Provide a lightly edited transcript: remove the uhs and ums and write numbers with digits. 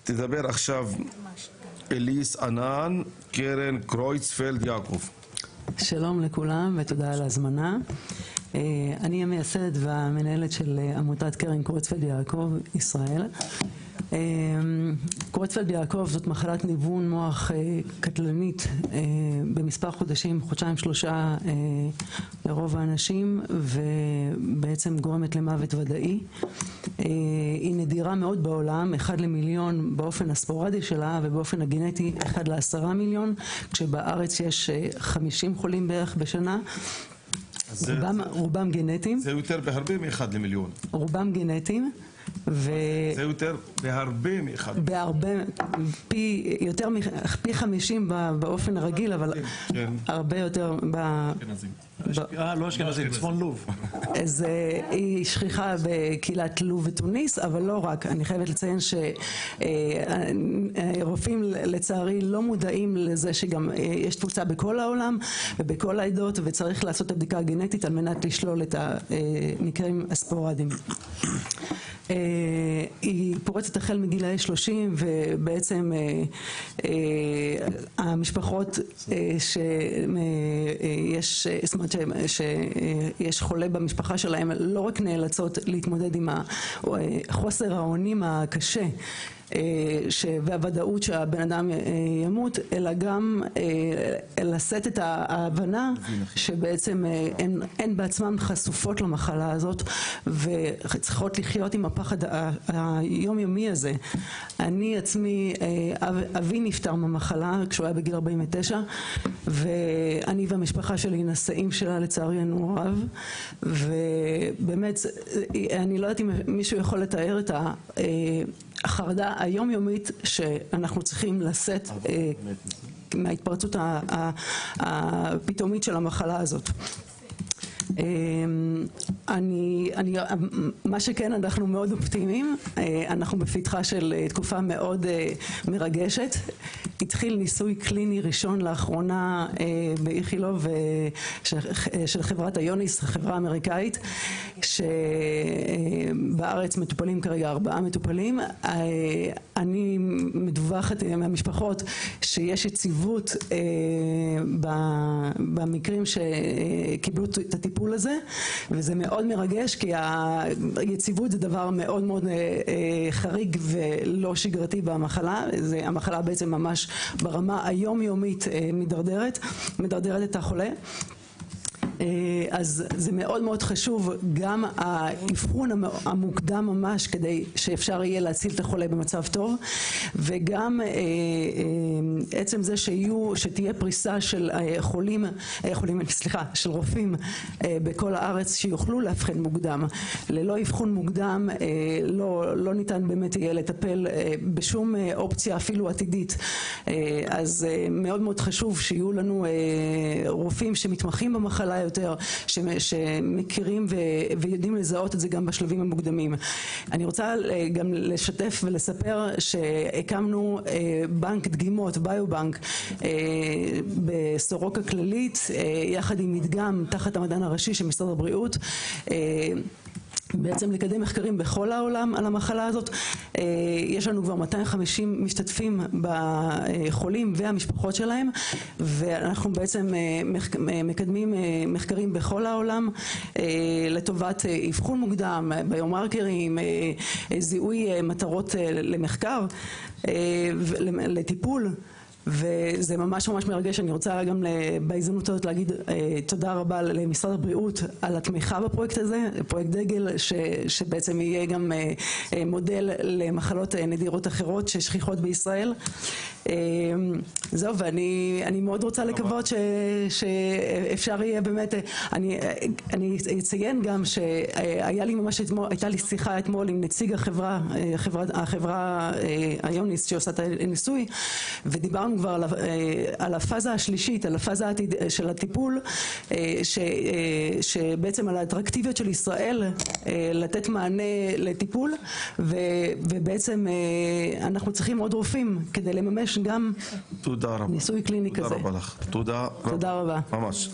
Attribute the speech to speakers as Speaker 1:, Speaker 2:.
Speaker 1: תדבר עכשיו אליס ענן, קרן קרויצפלד יעקב.
Speaker 2: שלום לכולם ותודה על ההזמנה. אני המייסדת והמנהלת של עמותת קרן קרויצפלד יעקב ישראל. קרויצפלד יעקב זאת מחלת ניוון מוח קטלנית במספר חודשים, חודשיים שלושה לרוב האנשים, ובעצם גורמת למוות ודאי. היא נדירה מאוד בעולם, 1 למיליון באופן הספורדי שלה, ובאופן הגנטי 1 ל10 מיליון, כשבארץ יש 50 חולים בערך בשנה. רובם גנטיים. זה
Speaker 1: יותר בהרבה מ1 למיליון.
Speaker 2: רובם גנטיים.
Speaker 1: זה יותר בהרבה מאחד.
Speaker 2: בהרבה, פי 50 באופן הרגיל, אבל הרבה יותר
Speaker 3: לא אשכנזים, צפון לוב.
Speaker 2: היא שכיחה בקהילת לוב ותוניס, אבל לא רק. אני חייבת לציין שרופאים לצערי לא מודעים לזה שגם יש תפוצה בכל העולם ובכל העדות, וצריך לעשות את הבדיקה הגנטית על מנת לשלול את המקרים הספורדיים. היא פורצת החל מגילאי 30, ובעצם המשפחות שיש חולה במשפחה שלהם לא רק נאלצות להתמודד עם חוסר האונים הקשה והוודאות שהבן אדם ימות, אלא גם לשאת את ההבנה שבעצם הן בעצמן חשופות למחלה הזאת וצריכות לחיות עם הפחד היומיומי הזה. אני עצמי, אבי נפטר מהמחלה כשהוא היה בגיל 49, ואני והמשפחה שלי נשאים שלה לצערנו הרב, ובאמת אני לא יודעת אם מישהו יכול לתאר את החרדה היומיומית שאנחנו צריכים לשאת מההתפרצות הפתאומית של המחלה הזאת. מה שכן, אנחנו מאוד אופטימיים, אנחנו בפתחה של תקופה מאוד מרגשת. התחיל ניסוי קליני ראשון לאחרונה באיכילוב של חברת היוניס, חברה אמריקאית, שבארץ מטופלים כרגע 4 מטופלים. אני מדווחת מהמשפחות שיש יציבות במקרים שקיבלו את הטיפול הזה, וזה מאוד מרגש, כי היציבות זה דבר מאוד מאוד חריג ולא שגרתי במחלה. המחלה בעצם ממש ברמה היומיומית מדרדרת את החולה. אז זה מאוד מאוד חשוב גם האבחון המוקדם ממש, כדי שאפשר יהיה להציל את החולה במצב טוב, וגם עצם זה שתהיה פריסה של של רופאים בכל הארץ שיוכלו לאבחן מוקדם. ללא אבחון מוקדם לא ניתן באמת יהיה לטפל בשום אופציה אפילו עתידית. אז מאוד מאוד חשוב שיהיו לנו רופאים שמתמחים במחלה יותר, שמכירים ויודעים לזהות את זה גם בשלבים המוקדמים. אני רוצה גם לשתף ולספר שהקמנו בנק דגימות, ביובנק, בסורוקה כללית, יחד עם מדגם תחת המדען הראשי של משרד הבריאות, בעצם לקדם מחקרים בכל העולם על המחלה הזאת. יש לנו כבר 250 משתתפים בחולים והמשפחות שלהם, ואנחנו בעצם מקדמים מחקרים בכל העולם לטובת אבחון מוקדם, ביומרקרים, זיהוי מטרות למחקר, לטיפול. וזה ממש ממש מרגש. אני רוצה גם בהזדמנות הזאת להגיד תודה רבה למשרד הבריאות על התמיכה בפרויקט הזה, פרויקט דגל שבעצם יהיה גם מודל למחלות נדירות אחרות ששכיחות בישראל. זהו, ואני מאוד רוצה לקוות שאפשר יהיה באמת, אני אציין גם הייתה לי שיחה אתמול עם נציג החברה היוניס שעושה את הניסוי, ודיברנו כבר על הפאזה השלישית, על הפאזה של הטיפול, שבעצם על האטרקטיביות של ישראל לתת מענה לטיפול, ובעצם אנחנו צריכים עוד רופאים כדי לממש גם ניסוי קליני כזה.
Speaker 1: תודה רבה לך. תודה רבה.
Speaker 2: ממש.